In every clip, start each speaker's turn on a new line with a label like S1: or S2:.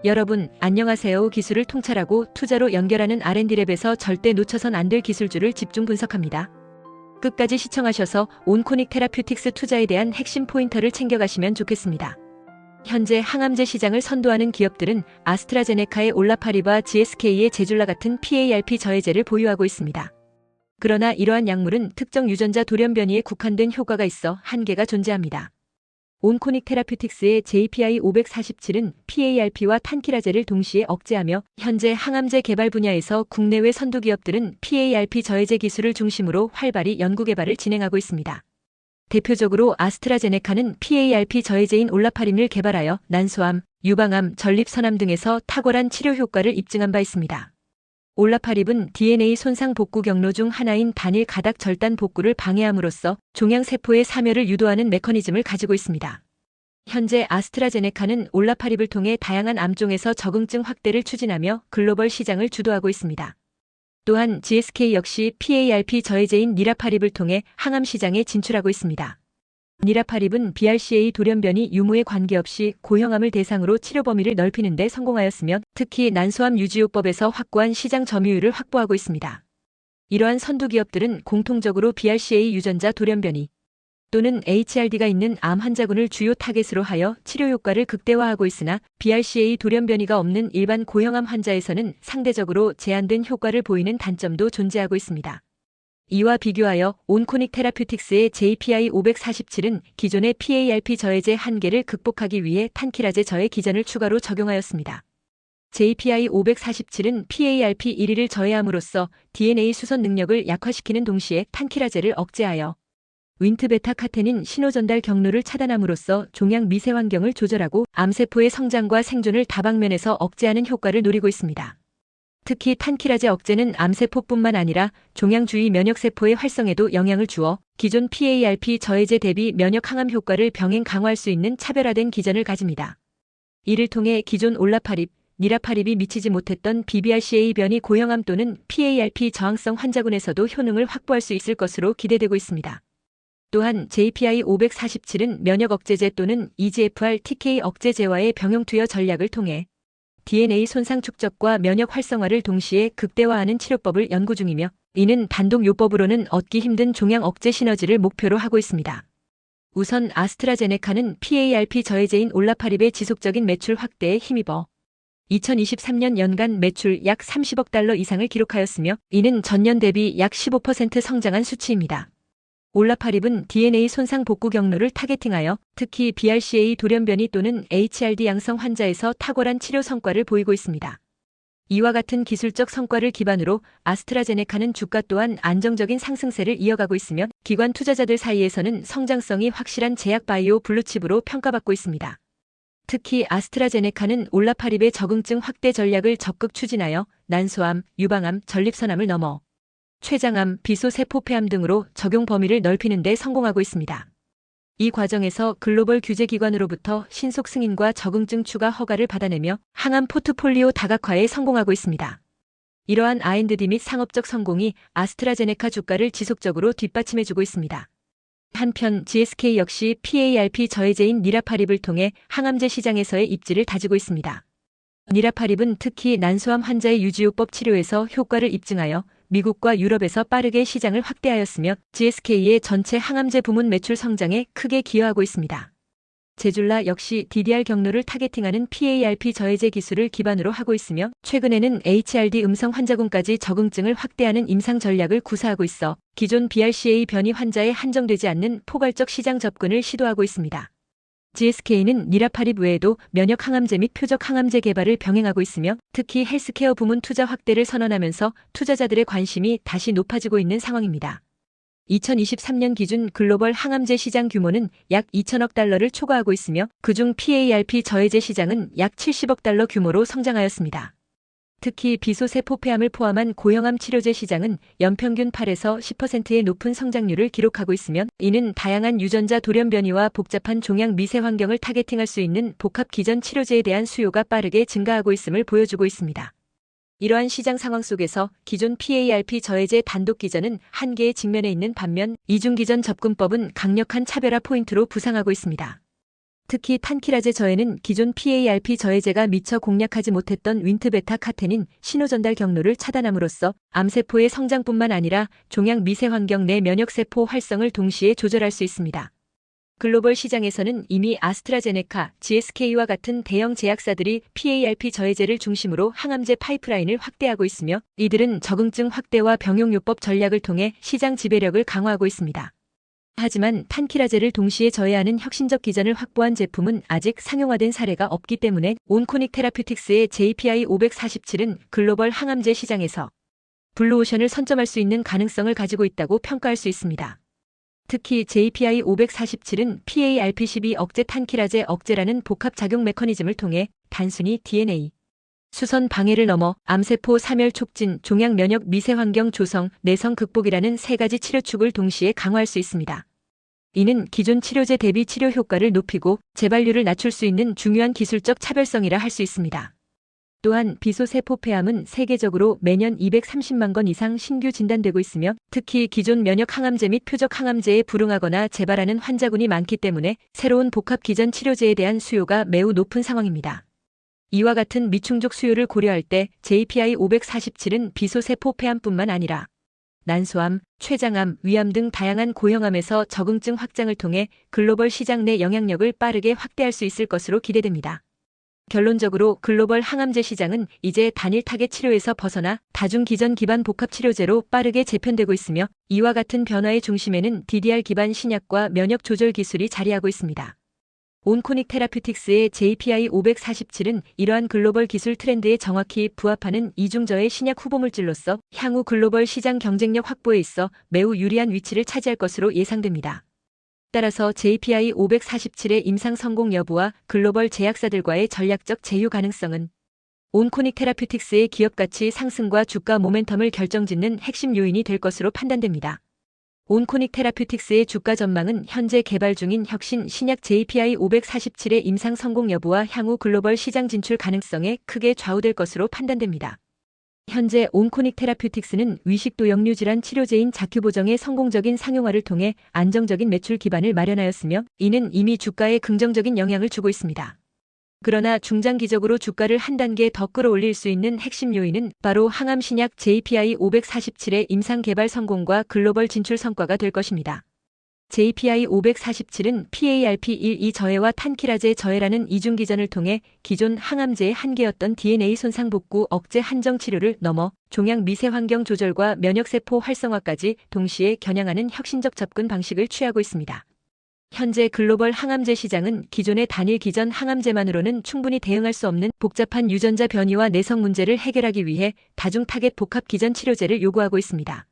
S1: 여러분, 안녕하세요. 기술을 통찰하고 투자로 연결하는 R&D랩에서 절대 놓쳐선 안 될 기술주를 집중 분석합니다. 끝까지 시청하셔서 온코닉 테라퓨틱스 투자에 대한 핵심 포인터를 챙겨가시면 좋겠습니다. 현재 항암제 시장을 선도하는 기업들은 아스트라제네카의 올라파리바, GSK의 제줄라 같은 PARP 저해제를 보유하고 있습니다. 그러나 이러한 약물은 특정 유전자 돌연변이에 국한된 효과가 있어 한계가 존재합니다. 온코닉 테라퓨틱스의 JPI-547은 PARP와 탄키라제를 동시에 억제하며 현재 항암제 개발 분야에서 국내외 선두 기업들은 PARP 저해제 기술을 중심으로 활발히 연구개발을 진행하고 있습니다. 대표적으로 아스트라제네카는 PARP 저해제인 올라파림을 개발하여 난소암, 유방암, 전립선암 등에서 탁월한 치료 효과를 입증한 바 있습니다. 올라파립은 DNA 손상 복구 경로 중 하나인 단일 가닥 절단 복구를 방해함으로써 종양세포의 사멸을 유도하는 메커니즘을 가지고 있습니다. 현재 아스트라제네카는 올라파립을 통해 다양한 암종에서 적응증 확대를 추진하며 글로벌 시장을 주도하고 있습니다. 또한 GSK 역시 PARP 저해제인 니라파립을 통해 항암 시장에 진출하고 있습니다. 니라파립은 BRCA 돌연변이 유무에 관계없이 고형암을 대상으로 치료 범위를 넓히는 데 성공하였으며 특히 난소암 유지요법에서 확고한 시장 점유율을 확보하고 있습니다. 이러한 선두 기업들은 공통적으로 BRCA 유전자 돌연변이 또는 HRD가 있는 암 환자군을 주요 타겟으로 하여 치료 효과를 극대화하고 있으나 BRCA 돌연변이가 없는 일반 고형암 환자에서는 상대적으로 제한된 효과를 보이는 단점도 존재하고 있습니다. 이와 비교하여 온코닉 테라퓨틱스의 JPI-547은 기존의 PARP 저해제 한계를 극복하기 위해 탄키라제 저해 기전을 추가로 적용하였습니다. JPI-547은 PARP 1위를 저해함으로써 DNA 수선 능력을 약화시키는 동시에 탄키라제를 억제하여 윈트베타카테닌 신호전달 경로를 차단함으로써 종양 미세 환경을 조절하고 암세포의 성장과 생존을 다방면에서 억제하는 효과를 노리고 있습니다. 특히 탄키라제 억제는 암세포뿐만 아니라 종양 주위 면역세포의 활성에도 영향을 주어 기존 PARP 저해제 대비 면역 항암 효과를 병행 강화할 수 있는 차별화된 기전을 가집니다. 이를 통해 기존 올라파립, 니라파립이 미치지 못했던 BBRCA 변이 고형암 또는 PARP 저항성 환자군에서도 효능을 확보할 수 있을 것으로 기대되고 있습니다. 또한 JPI-547은 면역 억제제 또는 EGFR TK 억제제와의 병용 투여 전략을 통해 DNA 손상 축적과 면역 활성화를 동시에 극대화하는 치료법을 연구 중이며 이는 단독 요법으로는 얻기 힘든 종양 억제 시너지를 목표로 하고 있습니다. 우선 아스트라제네카는 PARP 저해제인 올라파립의 지속적인 매출 확대에 힘입어 2023년 연간 매출 약 30억 달러 이상을 기록하였으며 이는 전년 대비 약 15% 성장한 수치입니다. 올라파립은 DNA 손상 복구 경로를 타겟팅하여 특히 BRCA 돌연변이 또는 HRD 양성 환자에서 탁월한 치료 성과를 보이고 있습니다. 이와 같은 기술적 성과를 기반으로 아스트라제네카는 주가 또한 안정적인 상승세를 이어가고 있으며 기관 투자자들 사이에서는 성장성이 확실한 제약 바이오 블루칩으로 평가받고 있습니다. 특히 아스트라제네카는 올라파립의 적응증 확대 전략을 적극 추진하여 난소암, 유방암, 전립선암을 넘어 췌장암, 비소세포폐암 등으로 적용 범위를 넓히는 데 성공하고 있습니다. 이 과정에서 글로벌 규제기관으로부터 신속 승인과 적응증 추가 허가를 받아내며 항암 포트폴리오 다각화에 성공하고 있습니다. 이러한 R&D 및 상업적 성공이 아스트라제네카 주가를 지속적으로 뒷받침해주고 있습니다. 한편 GSK 역시 PARP 저해제인 니라파립을 통해 항암제 시장에서의 입지를 다지고 있습니다. 니라파립은 특히 난소암 환자의 유지요법 치료에서 효과를 입증하여 미국과 유럽에서 빠르게 시장을 확대하였으며 GSK의 전체 항암제 부문 매출 성장에 크게 기여하고 있습니다. 제줄라 역시 DDR 경로를 타겟팅하는 PARP 저해제 기술을 기반으로 하고 있으며 최근에는 HRD 음성 환자군까지 적응증을 확대하는 임상 전략을 구사하고 있어 기존 BRCA 변이 환자에 한정되지 않는 포괄적 시장 접근을 시도하고 있습니다. GSK는 니라파립 외에도 면역 항암제 및 표적 항암제 개발을 병행하고 있으며 특히 헬스케어 부문 투자 확대를 선언하면서 투자자들의 관심이 다시 높아지고 있는 상황입니다. 2023년 기준 글로벌 항암제 시장 규모는 약 2천억 달러를 초과하고 있으며 그중 PARP 저해제 시장은 약 70억 달러 규모로 성장하였습니다. 특히 비소세포폐암을 포함한 고형암 치료제 시장은 연평균 8에서 10%의 높은 성장률을 기록하고 있으며 이는 다양한 유전자 돌연변이와 복잡한 종양 미세 환경을 타겟팅할 수 있는 복합 기전 치료제에 대한 수요가 빠르게 증가하고 있음을 보여주고 있습니다. 이러한 시장 상황 속에서 기존 PARP 저해제 단독 기전은 한계에 직면해 있는 반면 이중 기전 접근법은 강력한 차별화 포인트로 부상하고 있습니다. 특히 탄키라제 저해는 기존 PARP 저해제가 미처 공략하지 못했던 윈트베타카테닌 신호전달 경로를 차단함으로써 암세포의 성장뿐만 아니라 종양 미세 환경 내 면역세포 활성을 동시에 조절할 수 있습니다. 글로벌 시장에서는 이미 아스트라제네카, GSK와 같은 대형 제약사들이 PARP 저해제를 중심으로 항암제 파이프라인을 확대하고 있으며 이들은 적응증 확대와 병용요법 전략을 통해 시장 지배력을 강화하고 있습니다. 하지만 탄키라제를 동시에 저해하는 혁신적 기전을 확보한 제품은 아직 상용화된 사례가 없기 때문에 온코닉 테라퓨틱스의 JPI-547은 글로벌 항암제 시장에서 블루오션을 선점할 수 있는 가능성을 가지고 있다고 평가할 수 있습니다. 특히 JPI-547은 PARP12 억제 탄키라제 억제라는 복합 작용 메커니즘을 통해 단순히 DNA 수선 방해를 넘어 암세포 사멸 촉진, 종양 면역 미세 환경 조성, 내성 극복이라는 세 가지 치료축을 동시에 강화할 수 있습니다. 이는 기존 치료제 대비 치료 효과를 높이고 재발률을 낮출 수 있는 중요한 기술적 차별성이라 할 수 있습니다. 또한 비소세포폐암은 세계적으로 매년 230만 건 이상 신규 진단되고 있으며 특히 기존 면역 항암제 및 표적 항암제에 불응하거나 재발하는 환자군이 많기 때문에 새로운 복합 기전 치료제에 대한 수요가 매우 높은 상황입니다. 이와 같은 미충족 수요를 고려할 때 JPI-547은 비소세포폐암뿐만 아니라 난소암, 췌장암, 위암 등 다양한 고형암에서 적응증 확장을 통해 글로벌 시장 내 영향력을 빠르게 확대할 수 있을 것으로 기대됩니다. 결론적으로 글로벌 항암제 시장은 이제 단일 타겟 치료에서 벗어나 다중 기전 기반 복합 치료제로 빠르게 재편되고 있으며 이와 같은 변화의 중심에는 DDR 기반 신약과 면역 조절 기술이 자리하고 있습니다. 온코닉 테라퓨틱스의 JPI-547은 이러한 글로벌 기술 트렌드에 정확히 부합하는 이중저해 신약 후보물질로서 향후 글로벌 시장 경쟁력 확보에 있어 매우 유리한 위치를 차지할 것으로 예상됩니다. 따라서 JPI-547의 임상 성공 여부와 글로벌 제약사들과의 전략적 제휴 가능성은 온코닉 테라퓨틱스의 기업 가치 상승과 주가 모멘텀을 결정짓는 핵심 요인이 될 것으로 판단됩니다. 온코닉 테라퓨틱스의 주가 전망은 현재 개발 중인 혁신 신약 JPI-547의 임상 성공 여부와 향후 글로벌 시장 진출 가능성에 크게 좌우될 것으로 판단됩니다. 현재 온코닉 테라퓨틱스는 위식도 역류 질환 치료제인 자큐보정의 성공적인 상용화를 통해 안정적인 매출 기반을 마련하였으며 이는 이미 주가에 긍정적인 영향을 주고 있습니다. 그러나 중장기적으로 주가를 한 단계 더 끌어올릴 수 있는 핵심 요인은 바로 항암 신약 JPI-547의 임상 개발 성공과 글로벌 진출 성과가 될 것입니다. JPI-547은 PARP12 저해와 탄키라제 저해라는 이중기전을 통해 기존 항암제의 한계였던 DNA 손상 복구 억제 한정 치료를 넘어 종양 미세 환경 조절과 면역세포 활성화까지 동시에 겨냥하는 혁신적 접근 방식을 취하고 있습니다. 현재 글로벌 항암제 시장은 기존의 단일 기전 항암제만으로는 충분히 대응할 수 없는 복잡한 유전자 변이와 내성 문제를 해결하기 위해 다중 타겟 복합 기전 치료제를 요구하고 있습니다.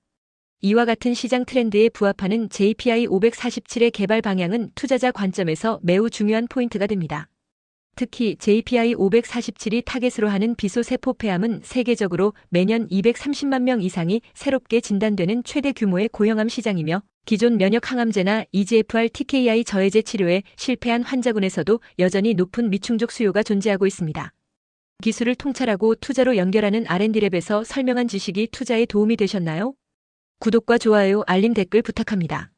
S1: 이와 같은 시장 트렌드에 부합하는 JPI-547의 개발 방향은 투자자 관점에서 매우 중요한 포인트가 됩니다. 특히 JPI-547이 타겟으로 하는 비소세포폐암은 세계적으로 매년 230만 명 이상이 새롭게 진단되는 최대 규모의 고형암 시장이며 기존 면역 항암제나 EGFR TKI 저해제 치료에 실패한 환자군에서도 여전히 높은 미충족 수요가 존재하고 있습니다. 기술을 통찰하고 투자로 연결하는 R&D랩에서 설명한 지식이 투자에 도움이 되셨나요? 구독과 좋아요, 알림 댓글 부탁합니다.